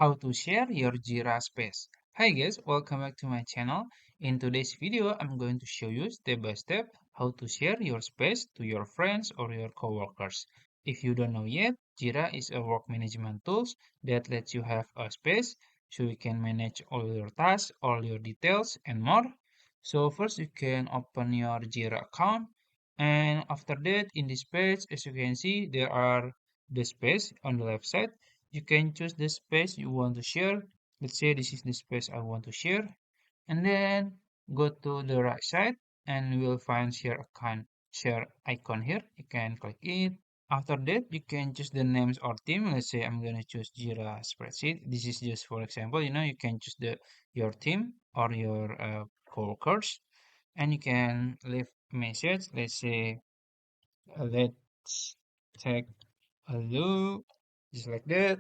How to share your Jira space. Hi guys, welcome back to my channel. In today's video, I'm going to show you step by step how to share your space to your friends or your coworkers. If you don't know yet, Jira is a work management tool that lets you have a space so you can manage all your tasks, all your details, and more. So first you can open your Jira account, and after that in this page, as you can see, there are the space on the left side. You can choose the space you want to share. Let's say this is the space I want to share. And then go to the right side and you will find share icon here. You can click it. After that, you can choose the names or theme. Let's say I'm gonna choose Jira spreadsheet. This is just for example, you can choose your team or your coworkers, and you can leave a message. Let's say let's take a look, just like that.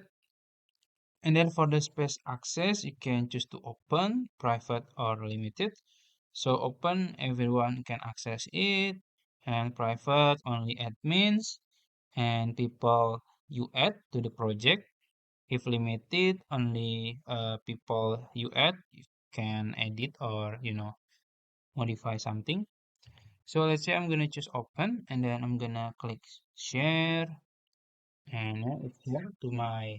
And then for the space access, you can choose to open, private, or limited. So open, everyone can access it, and private, only admins and people you add to the project. If limited, only people you add you can edit or modify something. So let's say I'm gonna choose open, and then I'm gonna click share, and it's here to my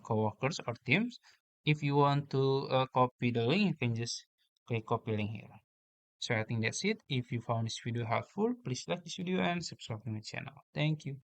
coworkers or teams. If you want to copy the link, you can just click copy link here. So I think that's it. If you found this video helpful, please like this video and subscribe to my channel. Thank you.